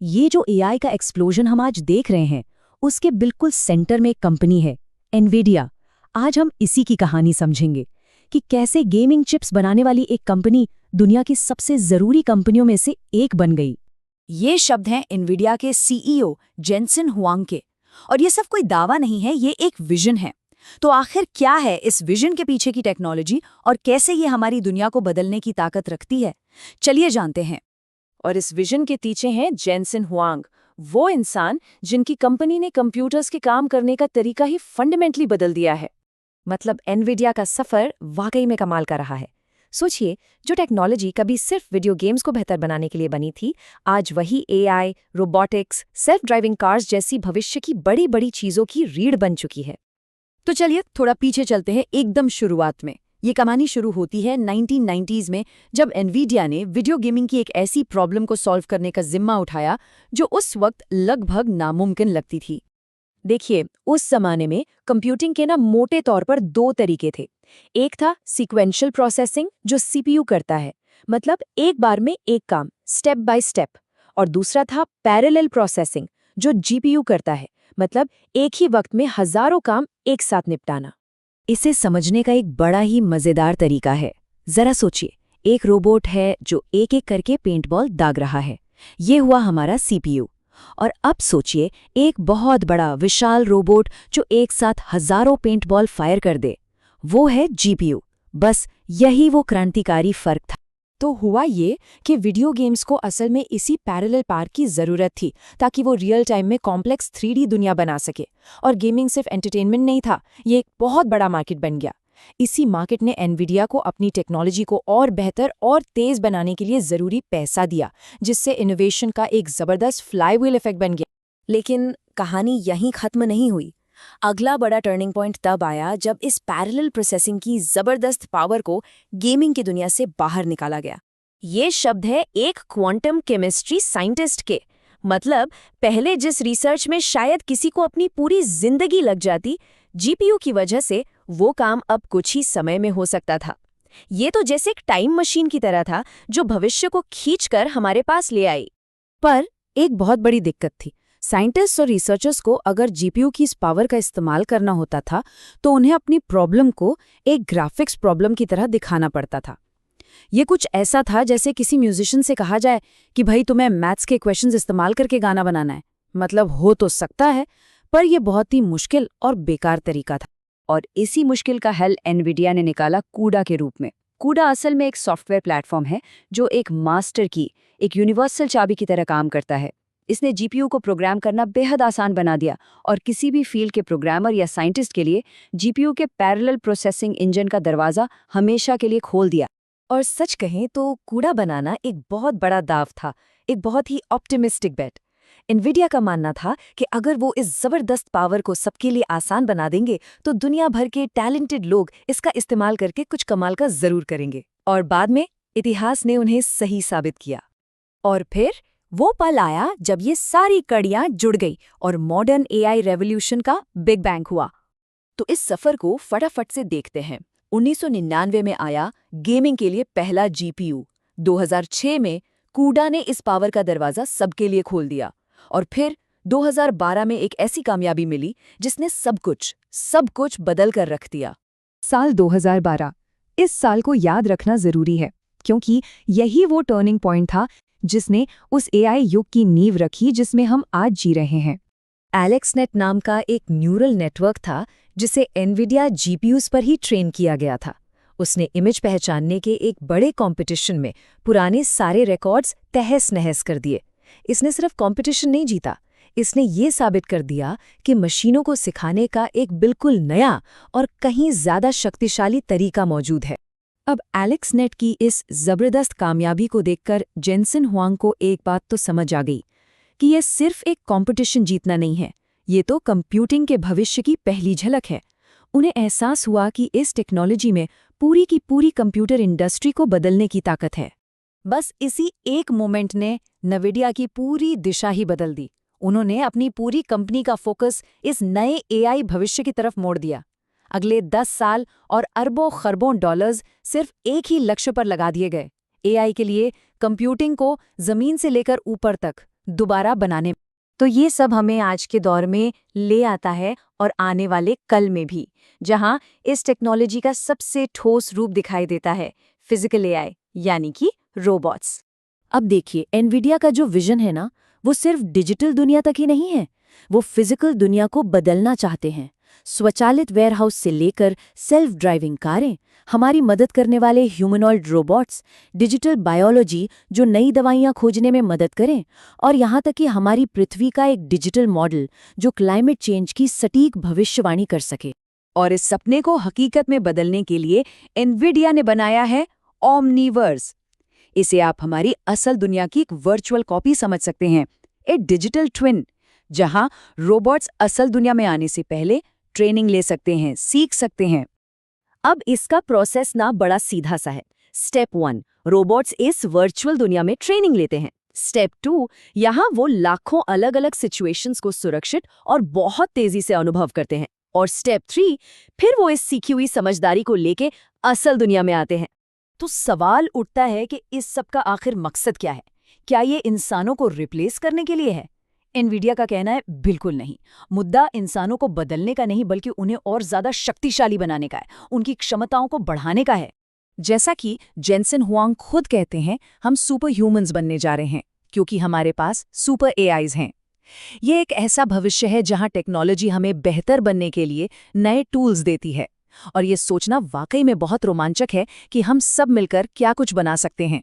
ये जो एआई का एक्सप्लोजन हम आज देख रहे हैं, उसके बिल्कुल सेंटर में एक कंपनी है, एनवीडिया। आज हम इसी की कहानी समझेंगे कि कैसे गेमिंग चिप्स बनाने वाली एक कंपनी दुनिया की सबसे जरूरी कंपनियों में से एक बन गई। ये शब्द हैं एनवीडिया के सीईओ जेनसन हुआंग के। और ये सब कोई दावा नहीं है, ये एक विजन है। तो आखिर क्या है इस विजन के पीछे की टेक्नोलॉजी और कैसे ये हमारी दुनिया को बदलने की ताकत रखती है, चलिए जानते हैं। और इस विजन के पीछे हैं जेनसन हुआंग, वो इंसान जिनकी कंपनी ने कंप्यूटर्स के काम करने का तरीका ही फंडामेंटली बदल दिया है। मतलब एनवीडिया का सफर वाकई में कमाल का रहा है। सोचिए, जो टेक्नोलॉजी कभी सिर्फ वीडियो गेम्स को बेहतर बनाने के लिए बनी थी, आज वही AI, robotics, self driving cars जैसी भविष्य की बड़ी बड़ी चीजों की रीढ़ बन चुकी है। तो चलिए थोड़ा पीछे चलते हैं, एकदम शुरुआत में। ये कहानी शुरू होती है 1990s में, जब एनवीडिया ने वीडियो गेमिंग की एक ऐसी प्रॉब्लम को सॉल्व करने का जिम्मा उठाया जो उस वक्त लगभग नामुमकिन लगती थी। देखिए, उस जमाने में कंप्यूटिंग के मोटे तौर पर दो तरीके थे। एक था सीक्वेंशियल प्रोसेसिंग, जो सीपीयू करता है, मतलब एक बार में एक काम, स्टेप बाय स्टेप। और दूसरा था पैरेलल प्रोसेसिंग, जो जीपीयू करता है, मतलब एक ही वक्त में हजारों काम एक साथ निपटाना। इसे समझने का एक बड़ा ही मजेदार तरीका है। जरा सोचिए, एक रोबोट है जो एक एक करके पेंटबॉल दाग रहा है। ये हुआ हमारा सीपीयू। और अब सोचिए, एक बहुत बड़ा विशाल रोबोट जो एक साथ हजारों पेंटबॉल फायर कर दे। वो है जीपीयू। बस यही वो क्रांतिकारी फर्क था। तो हुआ ये कि वीडियो गेम्स को असल में इसी पैरेलल पार्ट की ज़रूरत थी, ताकि वो रियल टाइम में कॉम्प्लेक्स 3D दुनिया बना सके। और गेमिंग सिर्फ एंटरटेनमेंट नहीं था, ये एक बहुत बड़ा मार्केट बन गया। इसी मार्केट ने एनवीडिया को अपनी टेक्नोलॉजी को और बेहतर और तेज़ बनाने के लिए ज़रूरी पैसा दिया, जिससे इनोवेशन का एक ज़बरदस्त फ्लाईव्हील इफेक्ट बन गया। लेकिन कहानी यहीं खत्म नहीं हुई। अगला बड़ा टर्निंग पॉइंट तब आया जब इस पैरेलल प्रोसेसिंग की जबरदस्त पावर को गेमिंग की दुनिया से बाहर निकाला गया। ये शब्द है एक क्वांटम केमिस्ट्री साइंटिस्ट के। मतलब पहले जिस रिसर्च में शायद किसी को अपनी पूरी जिंदगी लग जाती, जीपीयू की वजह से वो काम अब कुछ ही समय में हो सकता था। ये तो जैसे एक टाइम मशीन की तरह था, जो भविष्य को खींचकर हमारे पास ले आई। पर एक बहुत बड़ी दिक्कत थी। साइंटिस्ट्स और रिसर्चर्स को अगर जीपीयू की इस पावर का इस्तेमाल करना होता था, तो उन्हें अपनी प्रॉब्लम को एक ग्राफिक्स प्रॉब्लम की तरह दिखाना पड़ता था। ये कुछ ऐसा था जैसे किसी म्यूजिशियन से कहा जाए कि भाई तुम्हें मैथ्स के क्वेश्चंस इस्तेमाल करके गाना बनाना है। मतलब हो तो सकता है, पर यह बहुत ही मुश्किल और बेकार तरीका था। और इसी मुश्किल का हल एनवीडिया ने निकाला कूडा के रूप में। कूडा असल में एक सॉफ्टवेयर प्लेटफॉर्म है जो एक मास्टर की, एक यूनिवर्सल चाबी की तरह काम करता है। इसने जीपीयू को प्रोग्राम करना बेहद आसान बना दिया और किसी भी फील्ड के प्रोग्रामर या साइंटिस्ट के लिए जीपीयू के पैरेलल प्रोसेसिंग इंजन का दरवाजा हमेशा के लिए खोल दिया। और सच कहें तो कूड़ा बनाना एक बहुत बड़ा दाव था, एक बहुत ही ऑप्टिमिस्टिक बेट। एनवीडिया का मानना था कि अगर वो इस जबरदस्त पावर को सबके लिए आसान बना देंगे, तो दुनिया भर के टैलेंटेड लोग इसका इस्तेमाल करके कुछ कमाल का जरूर करेंगे। और बाद में इतिहास ने उन्हें सही साबित किया। और फिर वो पल आया जब ये सारी कड़ियां जुड़ गई और मॉडर्न एआई रेवोल्यूशन का बिग बैंग हुआ। तो इस सफर को फटाफट से देखते हैं। 1999 में आया गेमिंग के लिए पहला जीपीयू। 2006 में कूडा ने इस पावर का दरवाजा सबके लिए खोल दिया। और फिर 2012 में एक ऐसी कामयाबी मिली जिसने सब कुछ बदल कर रख दिया। साल 2012, इस साल को याद रखना जरूरी है, क्योंकि यही वो टर्निंग पॉइंट था जिसने उस एआई युग की नींव रखी जिसमें हम आज जी रहे हैं। एलेक्सनेट नाम का एक न्यूरल नेटवर्क था जिसे एनवीडिया जीपीयूज पर ही ट्रेन किया गया था। उसने इमेज पहचानने के एक बड़े कंपटीशन में पुराने सारे रिकॉर्ड्स तहस-नहस कर दिए। इसने सिर्फ कंपटीशन नहीं जीता, इसने ये साबित कर दिया कि मशीनों को सिखाने का एक बिल्कुल नया और कहीं ज्यादा शक्तिशाली तरीका मौजूद है। अब एलेक्सनेट की इस जबरदस्त कामयाबी को देखकर जेनसन हुआंग को एक बात तो समझ आ गई कि यह सिर्फ एक कंपटीशन जीतना नहीं है, ये तो कंप्यूटिंग के भविष्य की पहली झलक है। उन्हें एहसास हुआ कि इस टेक्नोलॉजी में पूरी की पूरी कंप्यूटर इंडस्ट्री को बदलने की ताकत है। बस इसी एक मोमेंट ने एनवीडिया की पूरी दिशा ही बदल दी। उन्होंने अपनी पूरी कंपनी का फोकस इस नए एआई भविष्य की तरफ मोड़ दिया। अगले 10 साल और अरबों खरबों डॉलर्स सिर्फ एक ही लक्ष्य पर लगा दिए गए, एआई के लिए, कंप्यूटिंग को जमीन से लेकर ऊपर तक, दोबारा बनाने। तो ये सब हमें आज के दौर में ले आता है और आने वाले कल में भी, जहां इस टेक्नोलॉजी का सबसे ठोस रूप दिखाई देता है, फिजिकल एआई यानी कि रोबोट्स। अब देखिए, एनवीडिया का जो विजन है ना, वो सिर्फ डिजिटल दुनिया तक ही नहीं है, वो फिजिकल दुनिया को बदलना चाहते हैं। स्वचालित वेयरहाउस से लेकर सेल्फ ड्राइविंग कारें, हमारी मदद करने वाले ह्यूमनॉइड रोबोट्स, डिजिटल बायोलॉजी जो नई दवाइयां खोजने में मदद करें, और यहाँ तक कि हमारी पृथ्वी का एक डिजिटल मॉडल जो क्लाइमेट चेंज की सटीक भविष्यवाणी कर सके। और इस सपने को हकीकत में बदलने के लिए एनवीडिया ने बनाया है ओमनीवर्स। इसे आप हमारी असल दुनिया की एक वर्चुअल कॉपी समझ सकते हैं, एक डिजिटल ट्विन, जहां रोबोट्स असल दुनिया में आने से पहले ट्रेनिंग ले सकते हैं, सीख सकते हैं। अब इसका प्रोसेस ना बड़ा सीधा सा है। स्टेप 1, रोबोट्स इस वर्चुअल दुनिया में ट्रेनिंग लेते हैं। स्टेप 2, यहाँ वो लाखों अलग अलग सिचुएशंस को सुरक्षित और बहुत तेजी से अनुभव करते हैं। और स्टेप 3, फिर वो इस सीखी हुई समझदारी को लेके असल दुनिया में आते हैं। तो सवाल उठता है कि इस सब का आखिर मकसद क्या है? क्या ये इंसानों को रिप्लेस करने के लिए है? एनवीडिया का कहना है बिल्कुल नहीं। मुद्दा इंसानों को बदलने का नहीं, बल्कि उन्हें और ज्यादा शक्तिशाली बनाने का है, उनकी क्षमताओं को बढ़ाने का है। जैसा कि जेनसन हुआंग खुद कहते हैं, हम सुपर ह्यूमंस बनने जा रहे हैं क्योंकि हमारे पास सुपर एआईज हैं। ये एक ऐसा भविष्य है जहां टेक्नोलॉजी हमें बेहतर बनने के लिए नए टूल्स देती है, और ये सोचना वाकई में बहुत रोमांचक है कि हम सब मिलकर क्या कुछ बना सकते हैं।